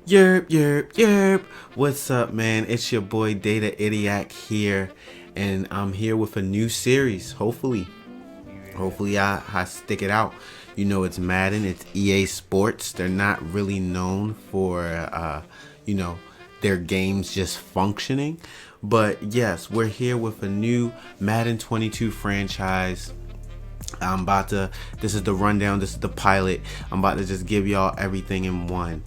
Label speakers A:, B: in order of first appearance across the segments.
A: Yerp, yerp, yerp. What's up, man? It's your boy Data Idiac here, and I'm here with a new series. Hopefully I stick it out. You know, it's Madden, it's EA Sports. They're not really known for, their games just functioning. But yes, we're here with a new Madden 22 franchise. This is the rundown, this is the pilot. I'm about to just give y'all everything in one.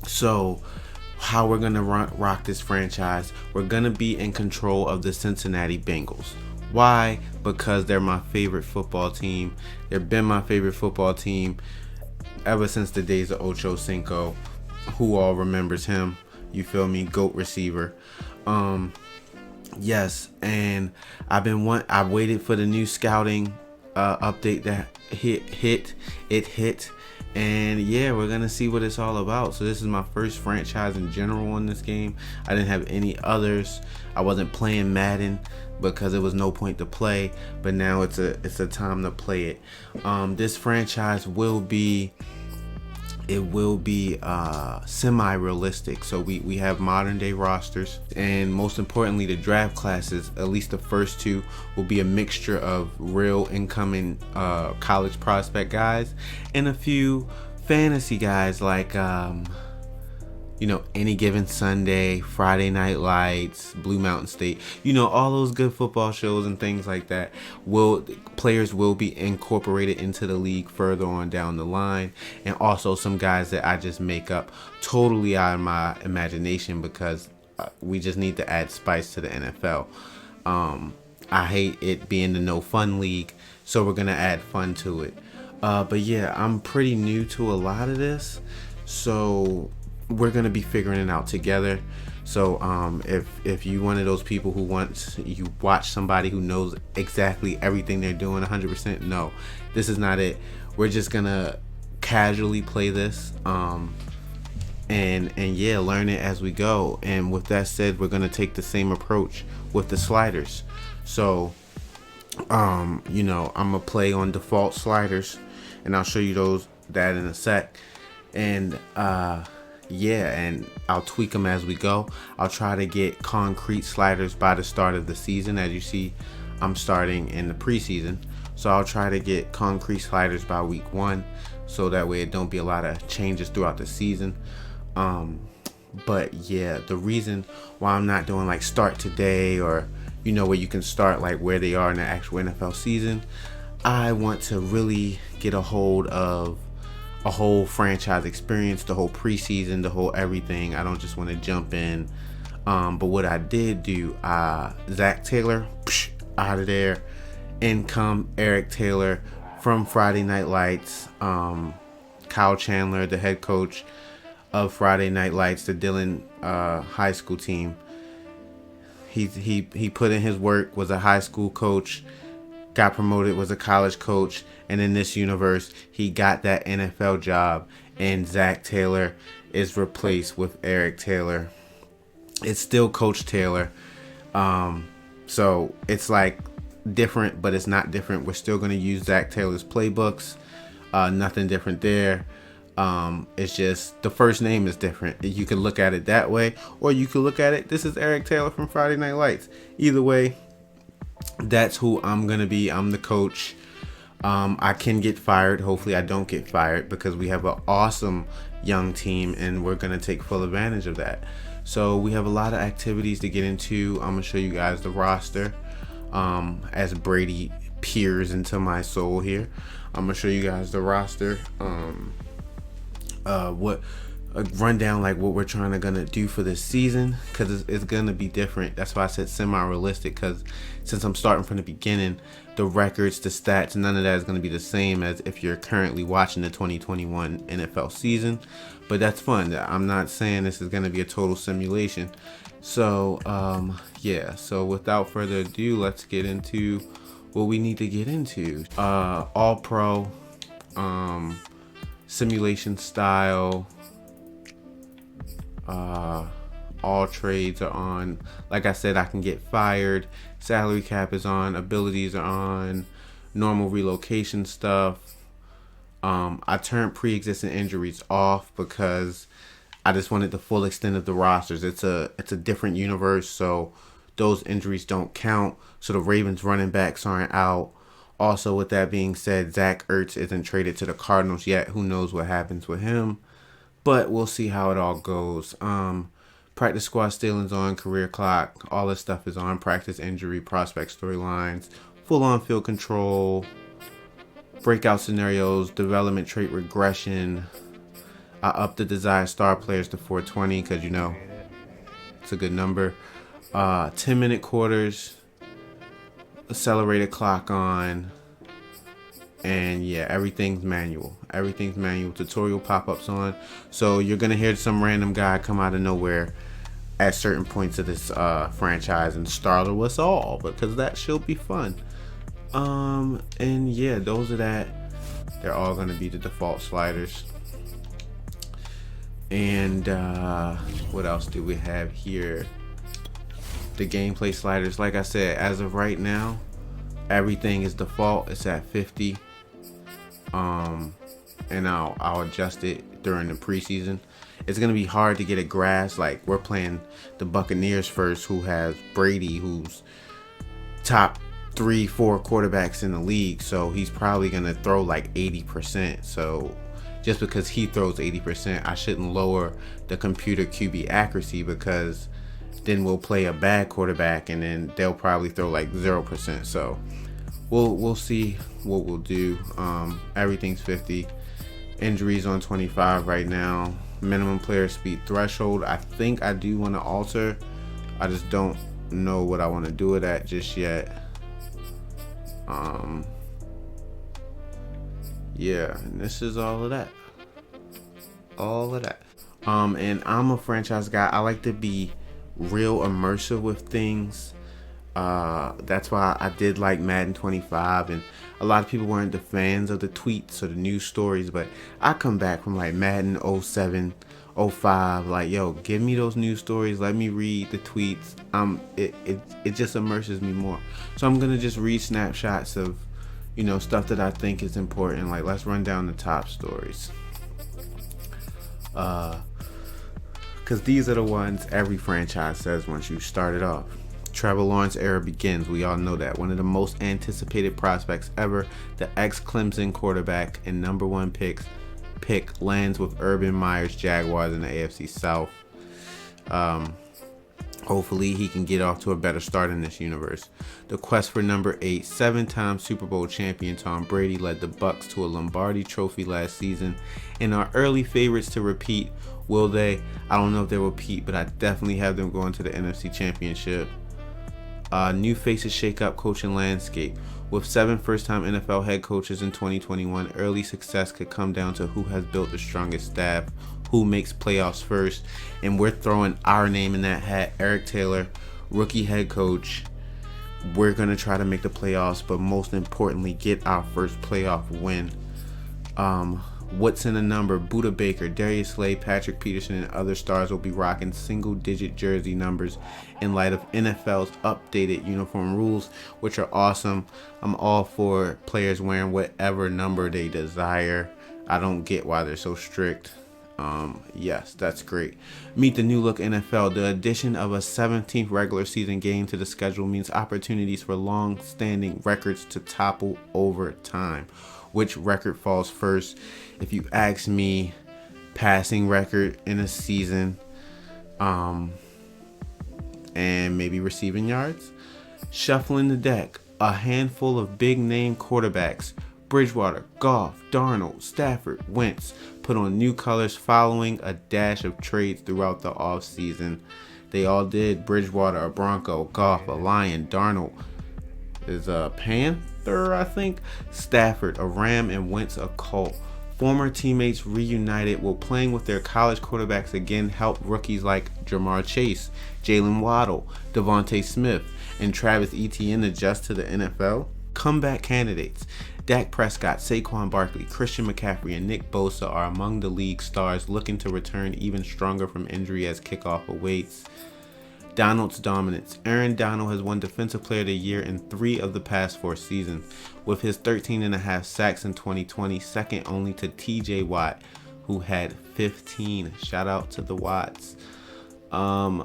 A: So how we're gonna rock this franchise, we're gonna be in control of the Cincinnati Bengals. Why? Because they're my favorite football team. They've been my favorite football team ever since the days of Ocho Cinco. Who all remembers him? You feel me? GOAT receiver. Yes, and I waited for the new scouting update that hit, and yeah, we're gonna see what it's all about. So this is my first franchise in general on this game. I didn't have any others. I wasn't playing Madden because it was no point to play, but now it's a time to play it. This franchise will be semi-realistic. So we have modern day rosters, and most importantly, the draft classes, at least the first two, will be a mixture of real incoming college prospect guys and a few fantasy guys like Any Given Sunday, Friday Night Lights, Blue Mountain State, all those good football shows and things like that. Players will be incorporated into the league further on down the line, and also some guys that I just make up totally out of my imagination because we just need to add spice to the NFL. I hate it being the no fun league, so we're gonna add fun to it. But yeah, I'm pretty new to a lot of this, so we're gonna be figuring it out together. So if you one of those people who you watch somebody who knows exactly everything they're doing 100%, no, this is not it. We're just gonna casually play this and yeah, learn it as we go. And with that said, we're gonna take the same approach with the sliders. So I'm gonna play on default sliders, and I'll show you that in a sec. And and I'll tweak them as we go. I'll try to get concrete sliders by the start of the season. As you see, I'm starting in the preseason, so I'll try to get concrete sliders by week 1, so that way it don't be a lot of changes throughout the season. But yeah, the reason why I'm not doing like start today, or where you can start like where they are in the actual NFL season, I want to really get a hold of a whole franchise experience, the whole preseason, the whole everything. I don't just want to jump in. But what I did do, Zach Taylor, out of there. In come Eric Taylor from Friday Night Lights. Kyle Chandler, the head coach of Friday Night Lights, the Dillon high school team. He put in his work, was a high school coach, got promoted, was a college coach, and in this universe, he got that NFL job, and Zach Taylor is replaced with Eric Taylor. It's still Coach Taylor. So it's like different, but it's not different. We're still going to use Zach Taylor's playbooks. Nothing different there. It's just the first name is different. You can look at it that way, or you can look at it, this is Eric Taylor from Friday Night Lights. Either way, that's who I'm gonna be. I'm the coach. I can get fired. Hopefully I don't get fired, because we have an awesome young team and we're gonna take full advantage of that. So we have a lot of activities to get into. I'm gonna show you guys the roster as Brady peers into my soul here. I'm gonna show you guys the roster. What a rundown, like what we're gonna do for this season, because it's gonna be different. That's why I said semi-realistic, because since I'm starting from the beginning, the records, the stats, none of that is gonna be the same as if you're currently watching the 2021 NFL season. But that's fun. I'm not saying this is gonna be a total simulation. So yeah, so without further ado, let's get into what we need to get into. All pro, simulation style, all trades are on. Like I said, I can get fired. Salary cap is on. Abilities are on. Normal relocation stuff. I turned pre-existing injuries off because I just wanted the full extent of the rosters. It's a different universe, so those injuries don't count. So the Ravens running backs aren't out. Also, with that being said, Zach Ertz isn't traded to the Cardinals yet. Who knows what happens with him? But we'll see how it all goes. Practice squad stealing's on, career clock, all this stuff is on. Practice injury, prospect storylines, full on field control, breakout scenarios, development trait regression. I upped the desired star players to 420 because, you know, it's a good number. 10-minute quarters, accelerated clock on, and yeah, everything's manual. Everything's manual. Tutorial pop-ups on. So you're going to hear some random guy come out of nowhere at certain points of this franchise and startle us all, because that should be fun. And yeah, those are that. They're all going to be the default sliders. And what else do we have here? The gameplay sliders. Like I said, as of right now, everything is default. It's at 50. And I'll adjust it during the preseason. It's gonna be hard to get a grasp. Like, we're playing the Buccaneers first, who has Brady, who's top 3-4 quarterbacks in the league. So he's probably gonna throw like 80%. So just because he throws 80%, I shouldn't lower the computer QB accuracy, because then we'll play a bad quarterback and then they'll probably throw like 0%. So we'll see what we'll do. Everything's 50. Injuries on 25 right now. Minimum player speed threshold, I think I do want to alter. I just don't know what I want to do it at just yet. Yeah, and this is all of that. And I'm a franchise guy. I like to be real immersive with things. That's why I did like Madden 25, and a lot of people weren't the fans of the tweets or the news stories, but I come back from like Madden 07, 05, like, yo, give me those news stories, let me read the tweets. It just immerses me more. So I'm gonna just read snapshots of, you know, stuff that I think is important. Like, let's run down the top stories, because these are the ones every franchise says once you start it off. Trevor Lawrence era begins. We all know that. One of the most anticipated prospects ever, the ex-Clemson quarterback and number one pick lands with Urban Meyer's Jaguars in the AFC South. Hopefully he can get off to a better start in this universe. The quest for number 8, 7-time Super Bowl champion Tom Brady led the Bucs to a Lombardi trophy last season, and our early favorites to repeat. Will they? I don't know if they will repeat, but I definitely have them going to the NFC Championship. New faces shake up coaching landscape. With 7 first-time NFL head coaches in 2021, early success could come down to who has built the strongest staff, who makes playoffs first, and we're throwing our name in that hat. Eric Taylor, rookie head coach. We're going to try to make the playoffs, but most importantly, get our first playoff win. What's in the number? Buda Baker, Darius Slay, Patrick Peterson, and other stars will be rocking single-digit jersey numbers in light of NFL's updated uniform rules, which are awesome. I'm all for players wearing whatever number they desire. I don't get why they're so strict. Yes, that's great. Meet the new look NFL. The addition of a 17th regular season game to the schedule means opportunities for long-standing records to topple over time. Which record falls first? If you ask me, passing record in a season, and maybe receiving yards. Shuffling the deck, a handful of big name quarterbacks, Bridgewater, Goff, Darnold, Stafford, Wentz, put on new colors following a dash of trades throughout the offseason. They all did. Bridgewater, a Bronco, Goff, a Lion, Darnold is a Panther, I think. Stafford, a Ram, and Wentz, a Colt. Former teammates reunited, while playing with their college quarterbacks again helped rookies like Jamar Chase, Jalen Waddle, Devontae Smith, and Travis Etienne adjust to the NFL. Comeback candidates: Dak Prescott, Saquon Barkley, Christian McCaffrey, and Nick Bosa are among the league stars looking to return even stronger from injury as kickoff awaits. Donald's dominance. Aaron Donald has won Defensive Player of the Year in 3 of the past 4 seasons, with his 13.5 sacks in 2020, second only to TJ Watt, who had 15. Shout out to the Watts. And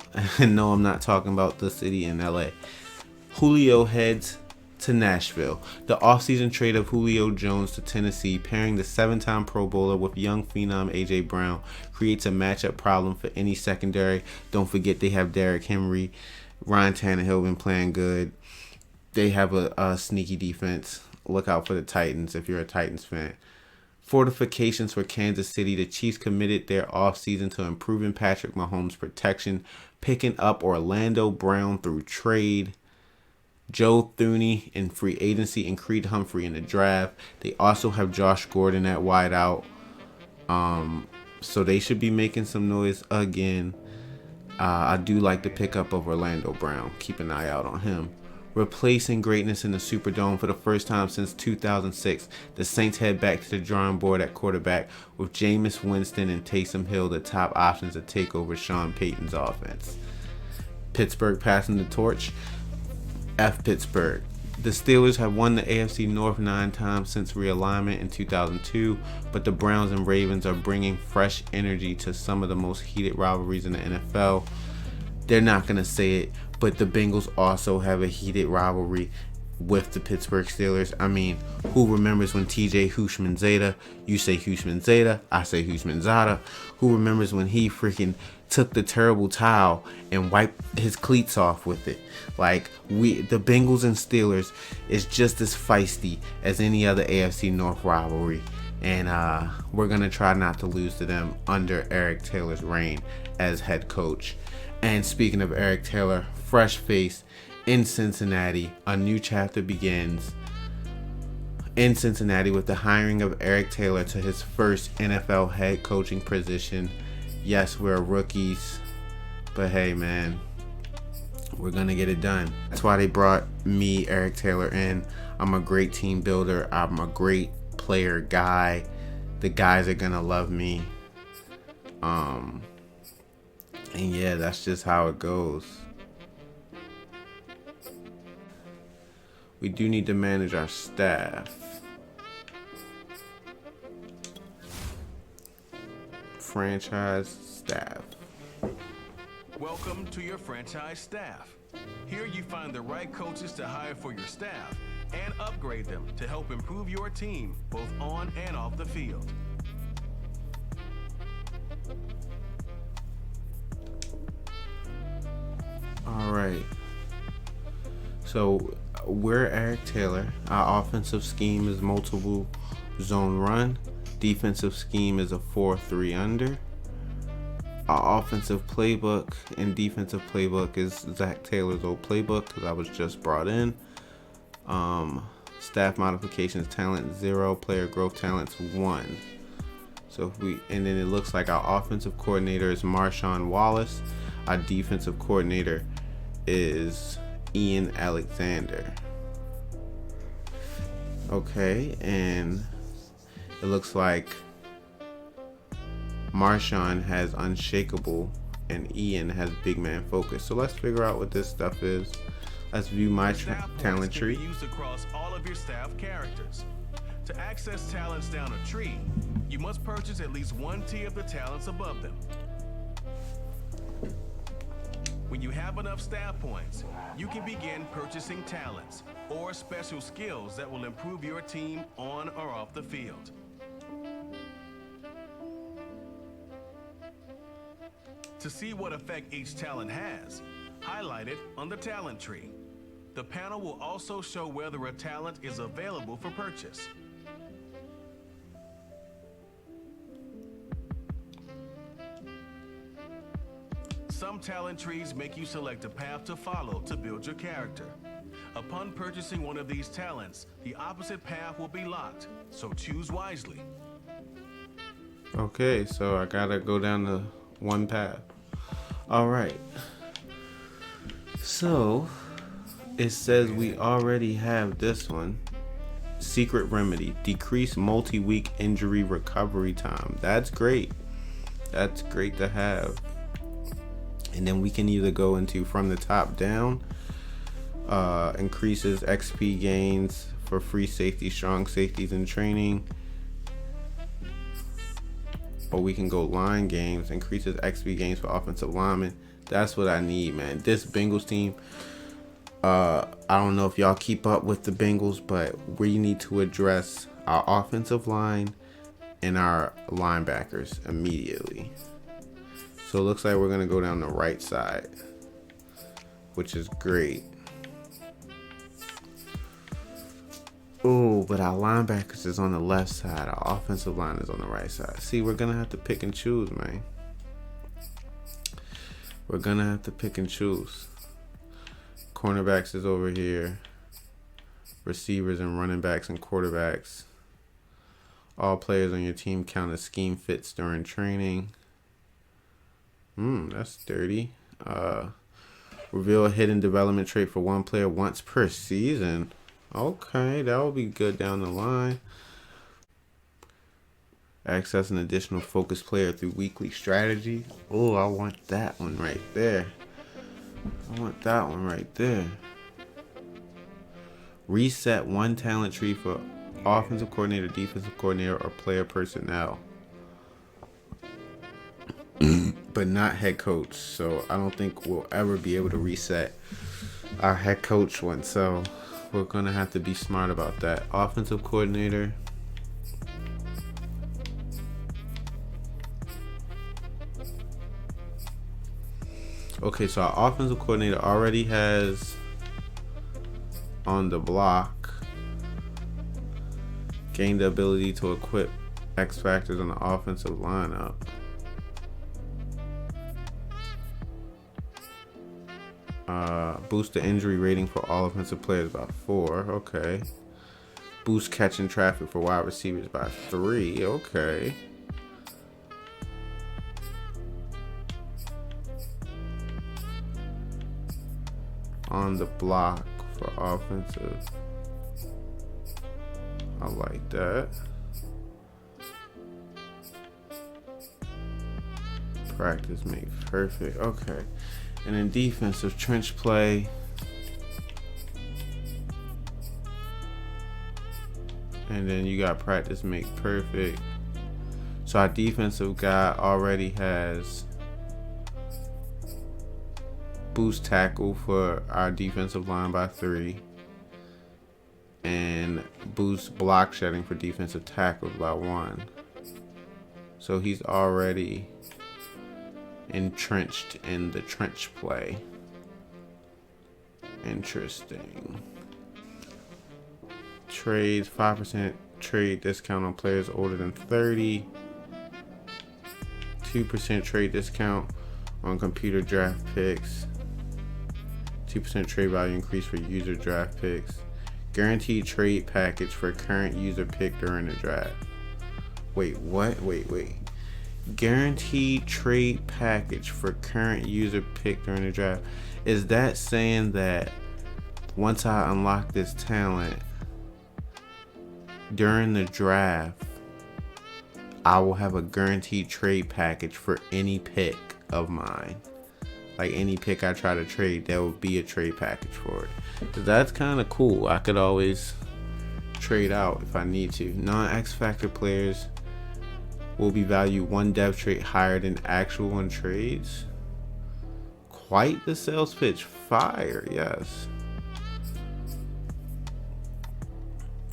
A: no, I'm not talking about the city in LA. Julio heads to Nashville. The offseason trade of Julio Jones to Tennessee, pairing the 7-time Pro Bowler with young phenom A.J. Brown, creates a matchup problem for any secondary. Don't forget they have Derrick Henry. Ryan Tannehill been playing good. They have a sneaky defense. Look out for the Titans if you're a Titans fan. Fortifications for Kansas City. The Chiefs committed their offseason to improving Patrick Mahomes' protection, picking up Orlando Brown through trade, Joe Thuney in free agency, and Creed Humphrey in the draft. They also have Josh Gordon at wideout. So they should be making some noise again. I do like the pickup of Orlando Brown. Keep an eye out on him. Replacing greatness in the Superdome for the first time since 2006, the Saints head back to the drawing board at quarterback with Jameis Winston and Taysom Hill the top options to take over Sean Payton's offense. Pittsburgh passing the torch. Pittsburgh. The Steelers have won the AFC North 9 times since realignment in 2002, but the Browns and Ravens are bringing fresh energy to some of the most heated rivalries in the NFL. They're not going to say it, but the Bengals also have a heated rivalry with the Pittsburgh Steelers. I mean, who remembers when TJ Houshmandzadeh, you say Houshmandzadeh, I say Houshmandzadeh, who remembers when he freaking took the terrible towel and wiped his cleats off with it? Like, the Bengals and Steelers is just as feisty as any other AFC North rivalry. And we're going to try not to lose to them under Eric Taylor's reign as head coach. And speaking of Eric Taylor, fresh face in Cincinnati. A new chapter begins in Cincinnati with the hiring of Eric Taylor to his first NFL head coaching position. Yes, we're rookies, but hey, man, we're going to get it done. That's why they brought me, Eric Taylor, in. I'm a great team builder. I'm a great player guy. The guys are going to love me. And yeah, that's just how it goes. We do need to manage our staff. Franchise staff.
B: Welcome to your franchise staff. Here you find the right coaches to hire for your staff and upgrade them to help improve your team both on and off the field.
A: All right. So we're Eric Taylor. Our offensive scheme is multiple zone run. Defensive scheme is a 4-3 under. Our offensive playbook and defensive playbook is Zach Taylor's old playbook because I was just brought in. Staff modifications, talent 0, player growth talents 1. So and then it looks like our offensive coordinator is Marshawn Wallace. Our defensive coordinator is Ian Alexander. Okay, and it looks like Marshawn has unshakable and Ian has big man focus. So let's figure out what this stuff is. Let's view my talent tree.
B: Used across all of your staff characters. To access talents down a tree, you must purchase at least one tier of the talents above them. When you have enough staff points, you can begin purchasing talents or special skills that will improve your team on or off the field. To see what effect each talent has, highlight it on the talent tree. The panel will also show whether a talent is available for purchase. Some talent trees make you select a path to follow to build your character. Upon purchasing one of these talents, the opposite path will be locked, so choose wisely.
A: Okay, so I gotta go down the one path. All right. So it says we already have this one. Secret remedy, decrease multi-week injury recovery time. That's great. That's great to have. And then we can either go into from the top down, increases XP gains for free safety, strong safeties in training. Or we can go line games, increases XP gains for offensive linemen. That's what I need, man. This Bengals team, I don't know if y'all keep up with the Bengals, but we need to address our offensive line and our linebackers immediately. So it looks like we're going to go down the right side, which is great. Oh, but our linebackers is on the left side. Our offensive line is on the right side. See, we're going to have to pick and choose, man. We're going to have to pick and choose. Cornerbacks is over here. Receivers and running backs and quarterbacks. All players on your team count as scheme fits during training. That's dirty. Reveal a hidden development trait for one player once per season. Okay, that will be good down the line. Access an additional focus player through weekly strategy. Oh, I want that one right there. Reset one talent tree for offensive coordinator, defensive coordinator, or player personnel. But not head coach. So I don't think we'll ever be able to reset our head coach one. So we're going to have to be smart about that. Offensive coordinator. Okay, so our offensive coordinator already has on the block gained the ability to equip X factors on the offensive lineup. Boost the injury rating for all offensive players by 4. Okay. Boost catching traffic for wide receivers by 3. Okay. On the block for offensive. I like that. Practice makes perfect. Okay. And then defensive trench play. And then you got practice make perfect. So our defensive guy already has boost tackle for our defensive line by 3. And boost block shedding for defensive tackles by 1. So he's already entrenched in the trench play. Interesting. Trades, 5% trade discount on players older than 30. 2% trade discount on computer draft picks. 2% trade value increase for user draft picks. Guaranteed trade package for current user pick during the draft. Wait, what? Wait. Guaranteed trade package for current user pick during the draft. Is that saying that once I unlock this talent during the draft, I will have a guaranteed trade package for any pick of mine? Like any pick I try to trade, there will be a trade package for it. That's kind of cool. I could always trade out if I need to. Non-X Factor players will be valued 1 depth trait higher than actual one trades. Quite the sales pitch. Fire, yes.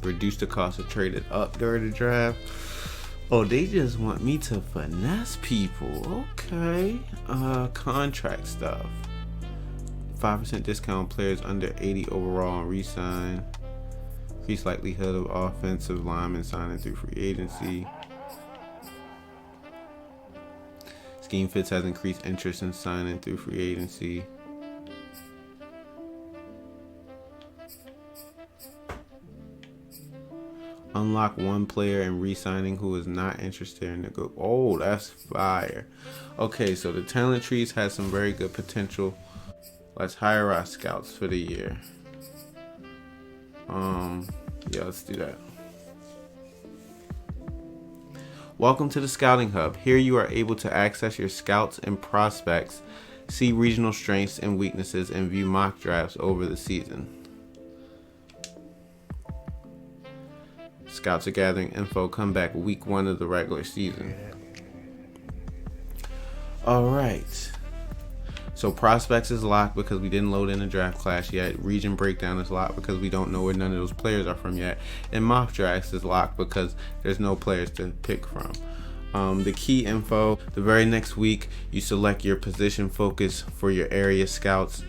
A: Reduce the cost of trading up during the draft. Oh, they just want me to finesse people. Okay. Contract stuff. 5% discount on players under 80 overall on re-sign. Increased likelihood of offensive linemen signing through free agency. Scheme Fits has increased interest in signing through free agency. Unlock one player in re-signing who is not interested in the group. Oh, that's fire. Okay, so the talent trees has some very good potential. Let's hire our scouts for the year. Yeah, let's do that. Welcome to the Scouting Hub. Here you are able to access your scouts and prospects See regional strengths and weaknesses and view mock drafts over the season. Scouts are gathering info. Come back week 1 of the regular season. Alright. So prospects is locked because we didn't load in a draft class yet. Region breakdown is locked because we don't know where none of those players are from yet. And mock drafts is locked because there's no players to pick from. The key info, the very next week, you select your position focus for your area scouts.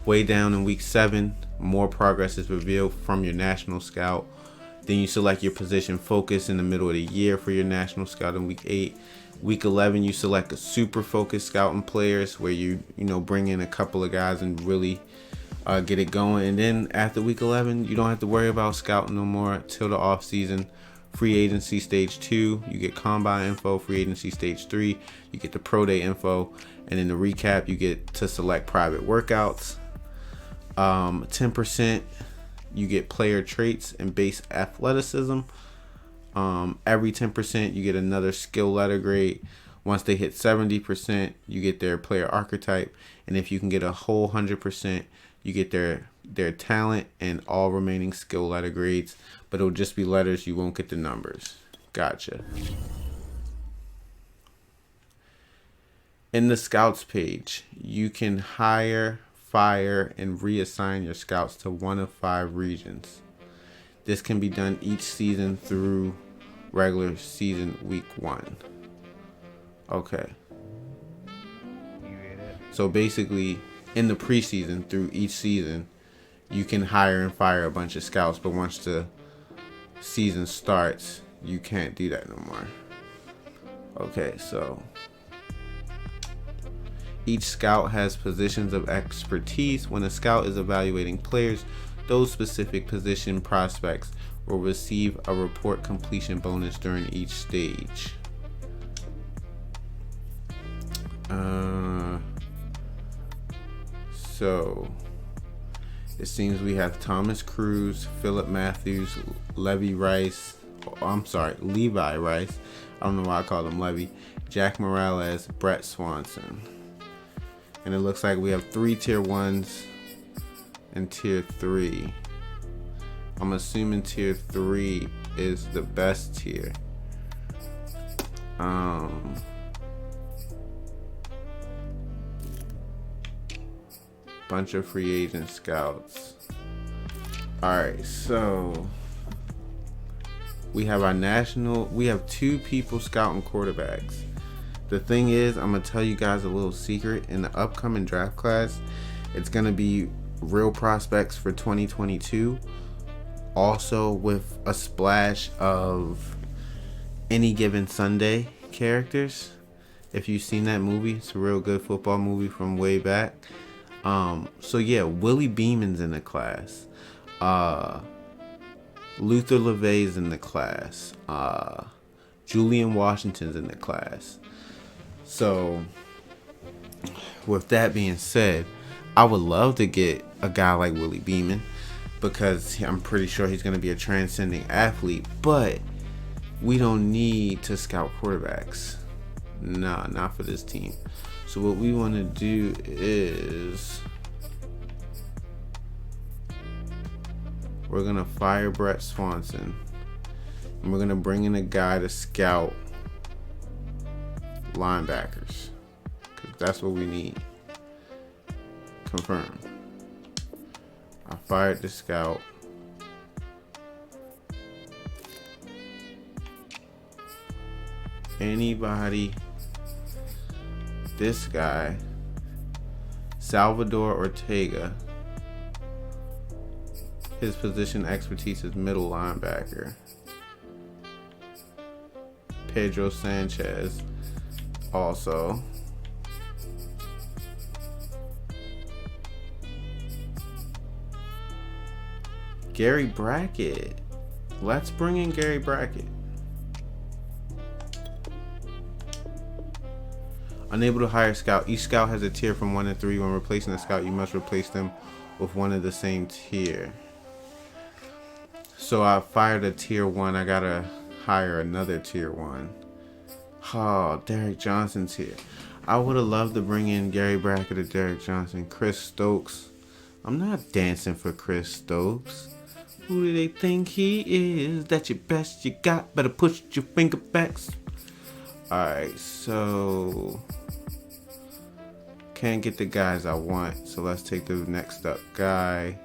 A: Way down in week 7, more progress is revealed from your national scout. Then you select your position focus in the middle of the year for your national scout in week 8. Week 11, you select a super focused scouting players where you bring in a couple of guys and really get it going. And then after week 11, you don't have to worry about scouting no more till the off season. Free agency stage 2, you get combine info. Free agency stage 3, you get the pro day info. And in the recap, you get to select private workouts. 10%, you get player traits and base athleticism. Every 10%, you get another skill letter grade. Once they hit 70%, you get their player archetype. And if you can get a whole 100%, you get their talent and all remaining skill letter grades. But it'll just be letters. You won't get the numbers. Gotcha. In the scouts page, you can hire, fire, and reassign your scouts to one of 5 regions. This can be done each season through regular season week 1. Okay. So basically, in the preseason through each season, you can hire and fire a bunch of scouts, but once the season starts, you can't do that no more. Okay, so each scout has positions of expertise. When a scout is evaluating players, those specific position prospects will receive a report completion bonus during each stage. So it seems we have Thomas Cruz, Philip Matthews, Levi Rice. I don't know why I called him Levy. Jack Morales, Brett Swanson. And it looks like we have 3 tier 1s and tier 3. I'm assuming tier 3 is the best tier. Bunch of free agent scouts. Alright, so we have we have 2 people scouting quarterbacks. The thing is, I'm going to tell you guys a little secret. In the upcoming draft class, it's going to be real prospects for 2022. Also with a splash of Any Given Sunday characters. If you've seen that movie, it's a real good football movie from way back. So yeah, Willie Beeman's in the class. Luther LeVay's in the class. Julian Washington's in the class. So with that being said, I would love to get a guy like Willie Beeman because I'm pretty sure he's going to be a transcending athlete, but we don't need to scout quarterbacks. Nah, not for this team. So what we want to do is we're going to fire Brett Swanson and we're going to bring in a guy to scout linebackers because that's what we need. Confirm. I fired the scout. Anybody. This guy, Salvador Ortega, his position expertise is middle linebacker. Pedro Sanchez, also. Gary Brackett. Let's bring in Gary Brackett. Unable to hire a scout. Each scout has a tier from 1 to 3. When replacing a scout, you must replace them with one of the same tier. So I fired a tier 1. I gotta hire another tier 1. Oh, Derek Johnson's here. I would have loved to bring in Gary Brackett or Derek Johnson. Chris Stokes. I'm not dancing for Chris Stokes. Who do they think he is? That's your best you got. Better push your finger backs. Alright, so can't get the guys I want. So let's take the next up guy.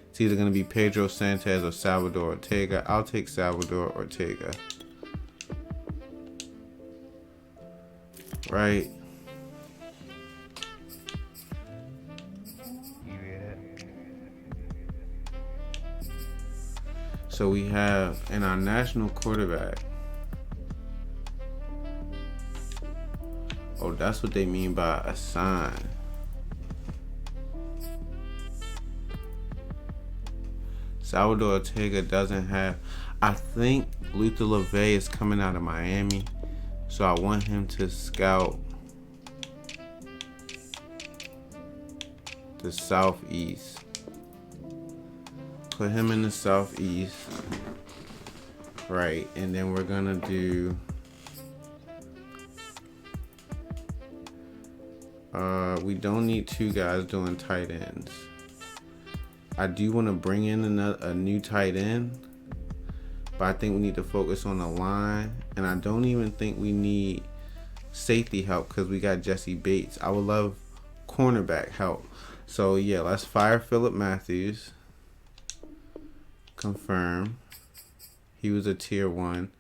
A: It's either going to be Pedro Sanchez or Salvador Ortega. I'll take Salvador Ortega. Right. So we have in our national quarterback. Oh, that's what they mean by assign. Salvador Ortega doesn't have. I think Luther LeVay is coming out of Miami, so I want him to scout the Southeast. Put him in the Southeast. Right, and then we're gonna do we don't need two guys doing tight ends. I do want to bring in a new tight end, but I think we need to focus on the line, and I don't even think we need safety help because we got Jesse Bates. I would love cornerback help. So yeah, let's fire Phillip Matthews. Confirm. He was a tier 1.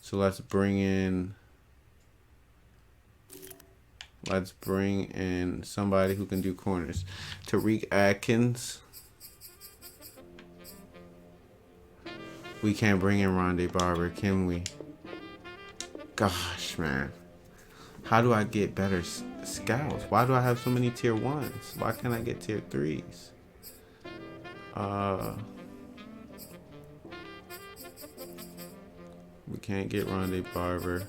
A: So let's bring in somebody who can do corners. Tariq Atkins. We can't bring in Rondé Barber, can we? Gosh, man. How do I get better scouts? Why do I have so many tier 1s? Why can't I get tier 3s? We can't get Rondé Barber.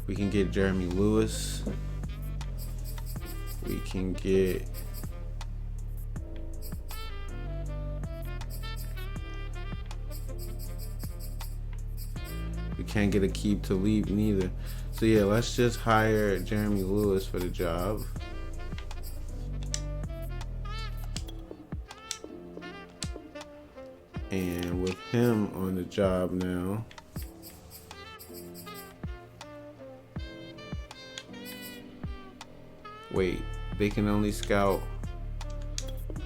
A: We can get Jeremy Lewis. We can get can't get Aqib Talib neither. So yeah, let's just hire Jeremy Lewis for the job. And with him on the job now, wait, they can only scout,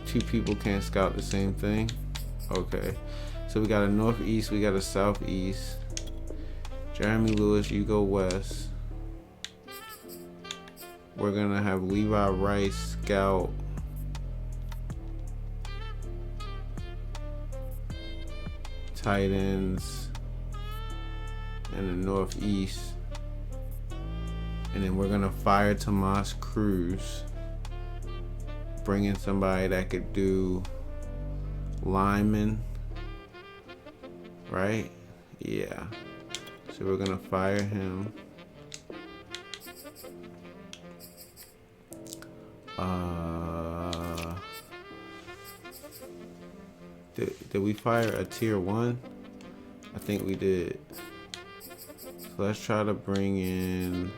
A: 2 people can't scout the same thing? Okay, so we got a northeast, we got a southeast. Jeremy Lewis, you go west. We're gonna have Levi Rice scout tight ends in the northeast. And then we're gonna fire Tomas Cruz. Bring in somebody that could do lineman. Right? Yeah. So we're gonna fire him. Did we fire a tier 1? I think we did. So let's try to bring in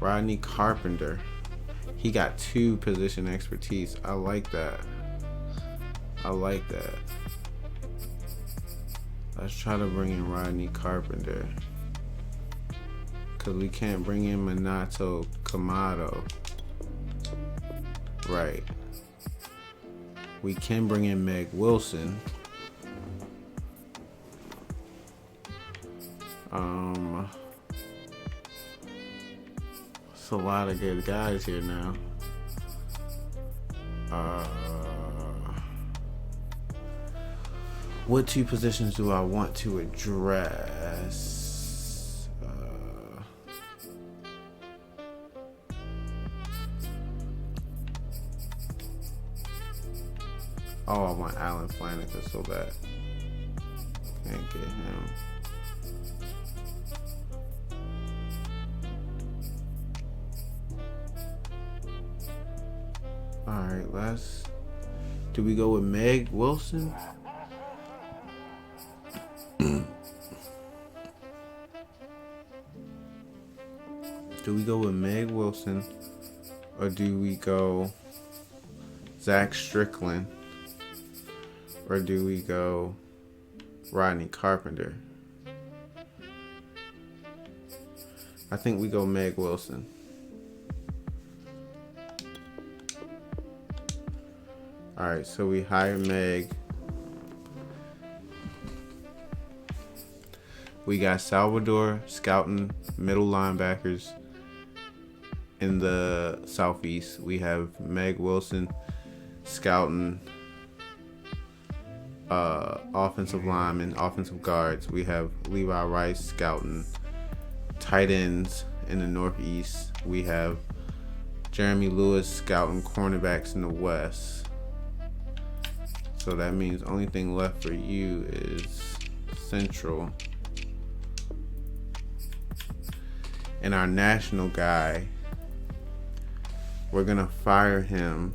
A: Rodney Carpenter. He got 2 position expertise. I like that. I like that. Let's try to bring in Rodney Carpenter. Because we can't bring in Minato Kamado. Right. We can bring in Meg Wilson. It's a lot of good guys here now. What 2 positions do I want to address? Oh, I want Alan Flanagan so bad. Can't get him. All right, do we go with Meg Wilson? Do we go with Meg Wilson, or do we go Zach Strickland, or do we go Rodney Carpenter? I think we go Meg Wilson. All right, so we hire Meg. We got Salvador scouting middle linebackers in the Southeast. We have Meg Wilson scouting offensive linemen, offensive guards. We have Levi Rice scouting tight ends in the Northeast. We have Jeremy Lewis scouting cornerbacks in the West. So that means only thing left for you is Central. And our national guy, we're gonna fire him.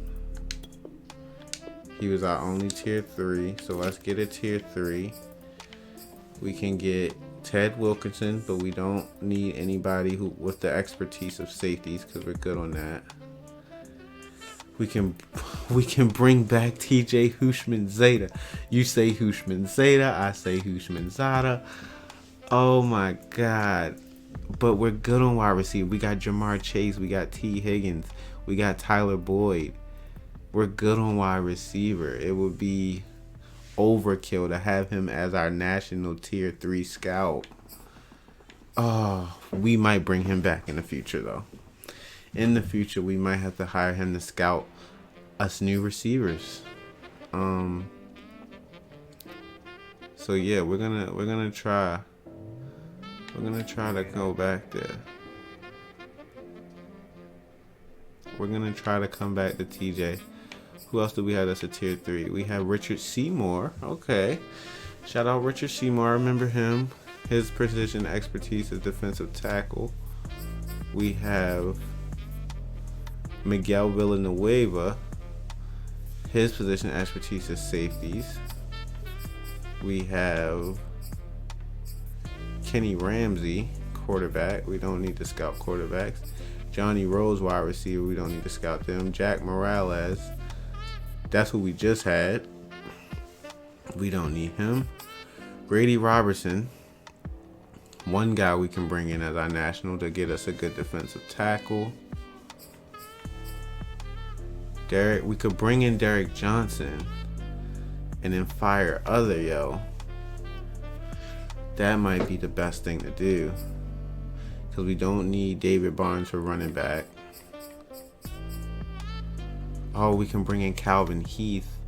A: He was our only tier 3, so let's get a tier 3. We can get Ted Wilkinson, but we don't need anybody with the expertise of safeties because we're good on that. We can bring back TJ Hushman-Zeta. You say Hushman-Zeta, I say Hushman-Zata. Oh my God. But we're good on wide receiver. We got Jamar Chase. We got T. Higgins. We got Tyler Boyd. We're good on wide receiver. It would be overkill to have him as our national tier 3 scout. Oh, we might bring him back in the future, though. In the future, we might have to hire him to scout us new receivers. So yeah, we're gonna try. We're gonna try to go back there. We're gonna try to come back to TJ. Who else do we have that's a tier 3? We have Richard Seymour. Okay. Shout out Richard Seymour. I remember him. His position expertise is defensive tackle. We have Miguel Villanueva. His position expertise is safeties. We have Kenny Ramsey, quarterback. We don't need to scout quarterbacks. Johnny Rose, wide receiver. We don't need to scout them. Jack Morales. That's who we just had. We don't need him. Grady Robertson. One guy we can bring in as our national to get us a good defensive tackle. We could bring in Derek Johnson and then fire other yo. That might be the best thing to do because we don't need David Barnes for running back. Oh, we can bring in Calvin Heath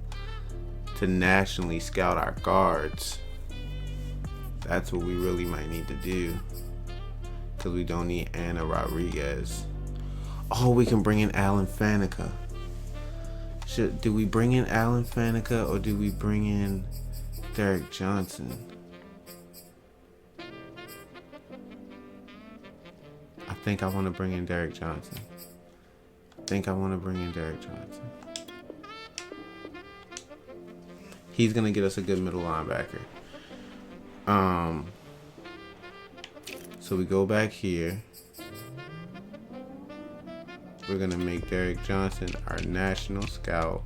A: to nationally scout our guards. That's what we really might need to do because we don't need Anna Rodriguez. Oh, we can bring in Alan Faneca. Do we bring in Alan Faneca or do we bring in Derek Johnson? I think I want to bring in Derek Johnson. He's going to get us a good middle linebacker. So we go back here. We're going to make Derek Johnson our national scout.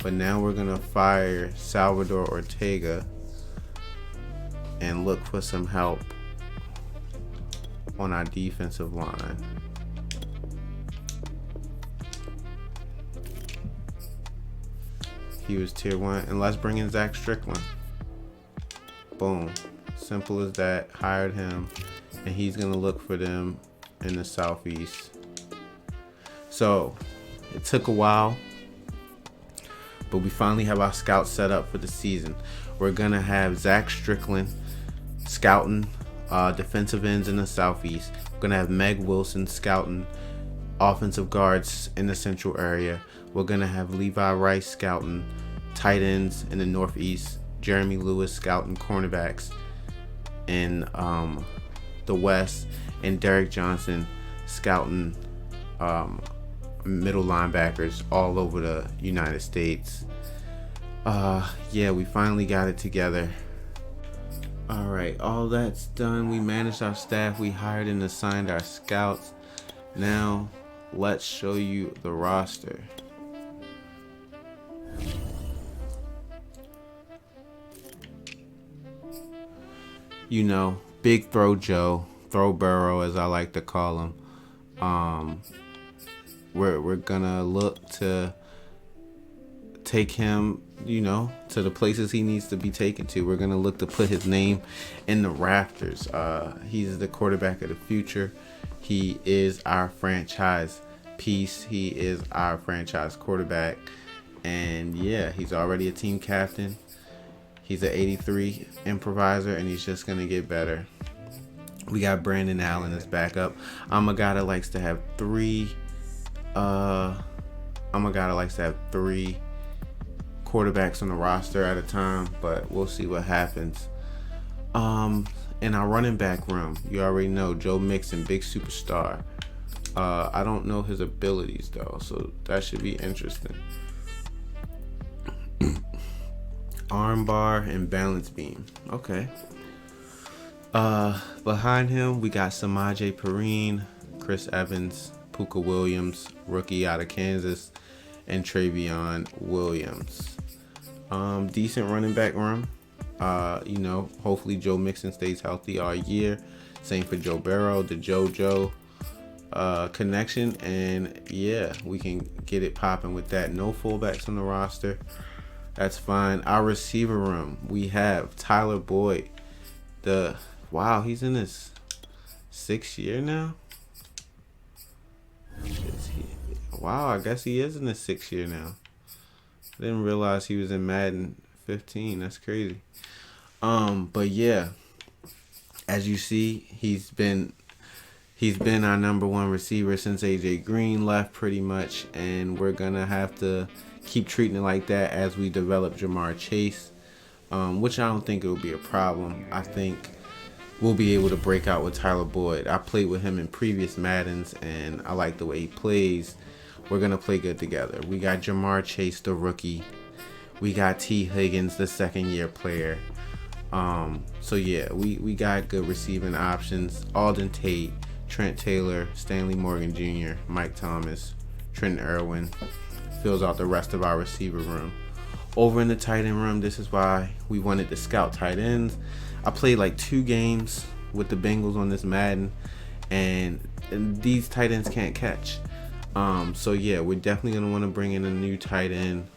A: But now we're going to fire Salvador Ortega and look for some help on our defensive line. He was tier 1. And let's bring in Zach Strickland. Boom. Simple as that. Hired him. And he's going to look for them in the Southeast. So, it took a while. But we finally have our scouts set up for the season. We're going to have Zach Strickland scouting defensive ends in the Southeast. We're going to have Meg Wilson scouting offensive guards in the Central area. We're going to have Levi Rice scouting tight ends in the Northeast. Jeremy Lewis scouting cornerbacks in the West. And Derek Johnson scouting middle linebackers all over the United States. Yeah, we finally got it together. All right, all that's done. We managed our staff. We hired and assigned our scouts. Now, let's show you the roster. You know, Big Throw Joe, Throw Burrow as I like to call him. We're gonna look to take him, you know, to the places he needs to be taken to. We're gonna look to put his name in the rafters. He's the quarterback of the future. He is our franchise piece. He is our franchise quarterback. And yeah, he's already a team captain. He's an 83 improviser, and he's just gonna get better. We got Brandon Allen as backup. I'm a guy that likes to have three quarterbacks on the roster at a time, but we'll see what happens. In our running back room, you already know Joe Mixon, big superstar. I don't know his abilities though, so that should be interesting. Armbar and balance beam. Okay. Behind him, we got Samaje Perine, Chris Evans, Puka Williams, rookie out of Kansas, and Travion Williams. Decent running back room. You know, hopefully Joe Mixon stays healthy all year. Same for Joe Burrow, the JoJo connection, and yeah, we can get it popping with that. No fullbacks on the roster. That's fine. Our receiver room, we have Tyler Boyd. Wow, he's in his 6th year now. Wow, I guess he is in his 6th year now. I didn't realize he was in Madden 15. That's crazy. But yeah, as you see, he's been our number one receiver since AJ Green left, pretty much, and we're gonna have to keep treating it like that as we develop Jamar Chase, which I don't think it will be a problem. I think we'll be able to break out with Tyler Boyd. I played with him in previous Maddens, and I like the way he plays. We're going to play good together. We got Jamar Chase, the rookie. We got T. Higgins, the second-year player. So, yeah, we got good receiving options. Alden Tate, Trent Taylor, Stanley Morgan Jr., Mike Thomas, Trenton Irwin. Fills out the rest of our receiver room. Over in the tight end room, this is why we wanted to scout tight ends. I played like 2 games with the Bengals on this Madden, and these tight ends can't catch. So yeah, we're definitely gonna want to bring in a new tight end.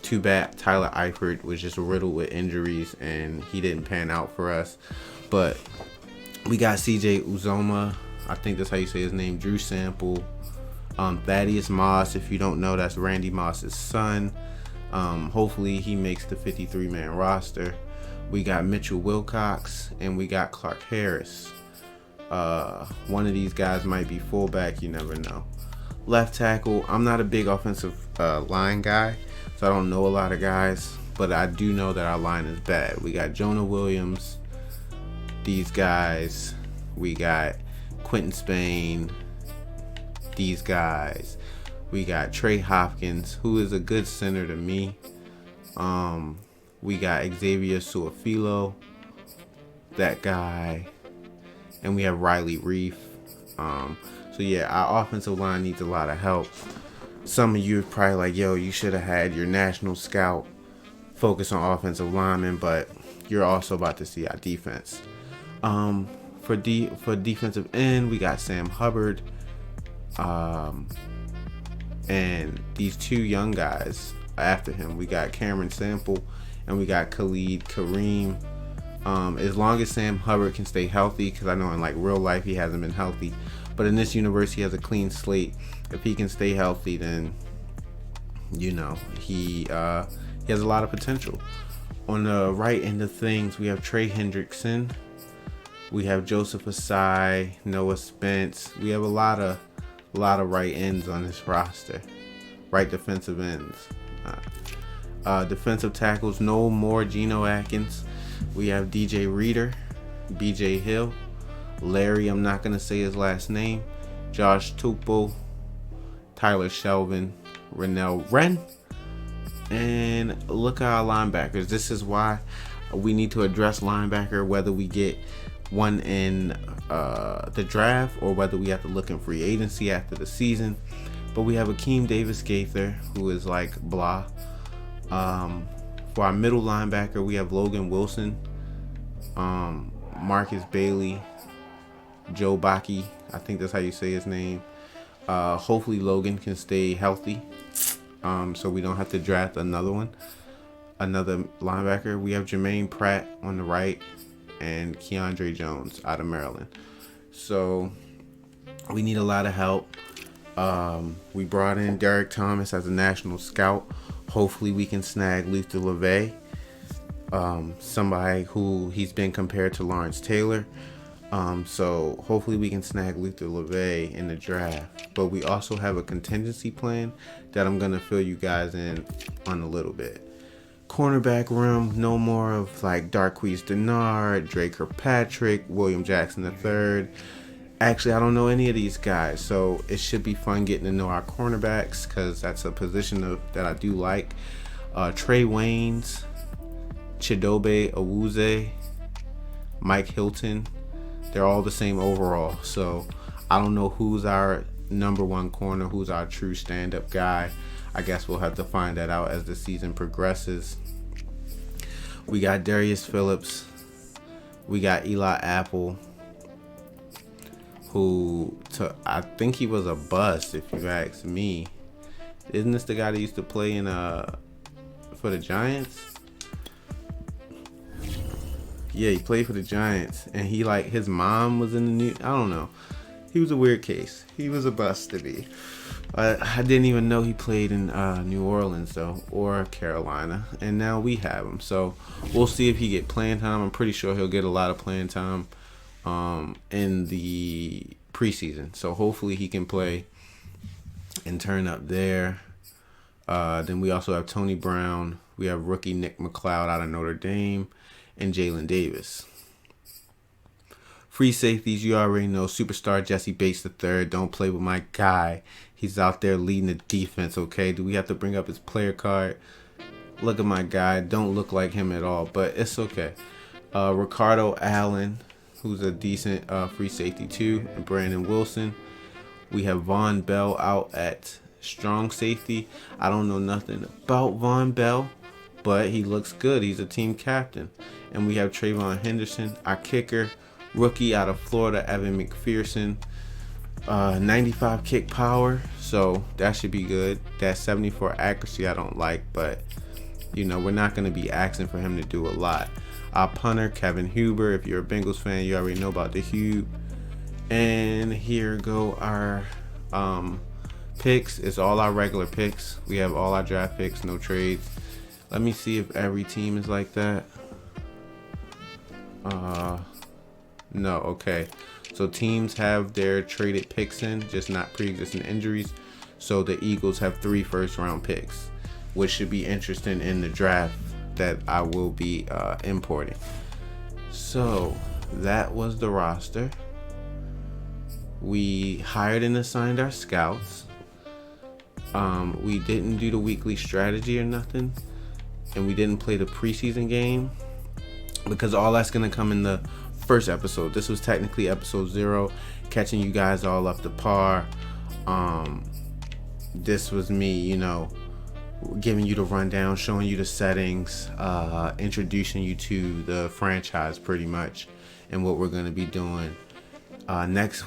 A: Too bad Tyler Eifert was just riddled with injuries and he didn't pan out for us. But we got CJ Uzoma, I think that's how you say his name, Drew Sample, Thaddeus Moss. If you don't know, that's Randy Moss's son. Hopefully he makes the 53-man roster. We got Mitchell Wilcox and we got Clark Harris. One of these guys might be fullback, you never know. Left tackle, I'm not a big offensive line guy, so I don't know a lot of guys, but I do know that our line is bad. We got Jonah Williams, these guys. We got Quentin Spain, these guys. We got Trey Hopkins, who is a good center to me. We got Xavier Suafilo, that guy. And we have Riley Reef. So yeah, our offensive line needs a lot of help. Some of you are probably like, yo, you should have had your national scout focus on offensive linemen, but you're also about to see our defense. For defensive end, we got Sam Hubbard. And these 2 young guys after him. We got Cameron Sample and we got Khalid Kareem. As long as Sam Hubbard can stay healthy, because I know in like real life he hasn't been healthy, but in this universe he has a clean slate. If he can stay healthy, then you know he has a lot of potential. On the right end of things, we have Trey Hendrickson, we have Joseph Asai, Noah Spence. We have a lot of right ends on this roster, right defensive ends. Defensive tackles, no more Geno Atkins. We have DJ Reader, BJ Hill, Larry, I'm not going to say his last name, Josh Tupel, Tyler Shelvin, Renell Wren, and look at our linebackers. This is why we need to address linebacker, whether we get one in the draft or whether we have to look in free agency after the season. But we have Akeem Davis-Gaither, who is like blah. For our middle linebacker, we have Logan Wilson, Marcus Bailey, Joe Baki. I think that's how you say his name. Hopefully Logan can stay healthy, so we don't have to draft another linebacker. We have Jermaine Pratt on the right and Keandre Jones out of Maryland. So we need a lot of help. We brought in Derek Thomas as a national scout. Hopefully we can snag Luther LeVay, somebody who he's been compared to Lawrence Taylor. So hopefully we can snag Luther LeVay in the draft. But we also have a contingency plan that I'm going to fill you guys in on a little bit. Cornerback room, no more of like Darqueze Dennard, Drake Kirkpatrick, William Jackson III. Actually, I don't know any of these guys, so it should be fun getting to know our cornerbacks because that's a position that I do like. Trey Waynes, Chidobe Awuzie, Mike Hilton, they're all the same overall. So I don't know who's our number one corner, who's our true stand-up guy. I guess we'll have to find that out as the season progresses. We got Darius Phillips. We got Eli Apple, who I think he was a bust if you ask me. Isn't this the guy that used to play in for the Giants? Yeah, he played for the Giants, and he like his mom was in the new. I don't know. He was a weird case. He was a bust to me. I didn't even know he played in New Orleans though, or Carolina, and now we have him. So we'll see if he get playing time. I'm pretty sure he'll get a lot of playing time in the preseason. So hopefully he can play and turn up there. Then we also have Tony Brown. We have rookie Nick McLeod out of Notre Dame, and Jalen Davis. Free safeties, you already know. Superstar Jesse Bates III. Don't play with my guy. He's out there leading the defense, okay? Do we have to bring up his player card? Look at my guy. Don't look like him at all, but it's okay. Ricardo Allen, who's a decent free safety too, and Brandon Wilson. We have Von Bell out at strong safety. I don't know nothing about Von Bell, but he looks good. He's a team captain. And we have Trayvon Henderson, our kicker, rookie out of Florida, Evan McPherson. 95 kick power, so that should be good. That 74 accuracy I don't like, but you know, we're not going to be asking for him to do a lot. Our punter, Kevin Huber. If you're a Bengals fan, you already know about the Hube. And here go our picks. It's all our regular picks. We have all our draft picks, no trades. Let me see if every team is like that. No, okay. So teams have their traded picks in, just not pre-existing injuries. So the Eagles have 3 first-round picks, which should be interesting in the draft that I will be importing. So that was the roster. We hired and assigned our scouts. We didn't do the weekly strategy or nothing, and we didn't play the preseason game because all that's gonna come in the first episode. This was technically episode 0, catching you guys all up to par. This was me, you know, giving you the rundown, showing you the settings, introducing you to the franchise pretty much and what we're going to be doing. Next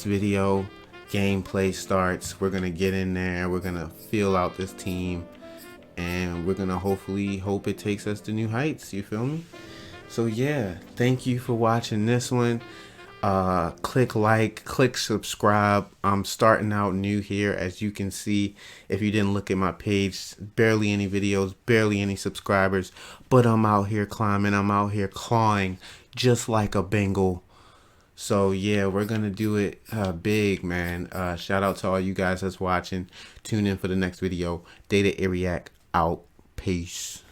A: video, gameplay starts. We're going to get in there. We're going to feel out this team, and we're going to hopefully hope it takes us to new heights. You feel me? So yeah, thank you for watching this one. Click like, click subscribe. I'm starting out new here, as you can see. If you didn't look at my page, barely any videos, barely any subscribers, but I'm out here climbing. I'm out here clawing just like a Bengal. So yeah, we're gonna do it big, man. Shout out to all you guys that's watching. Tune in for the next video. Data Iriac out. Peace.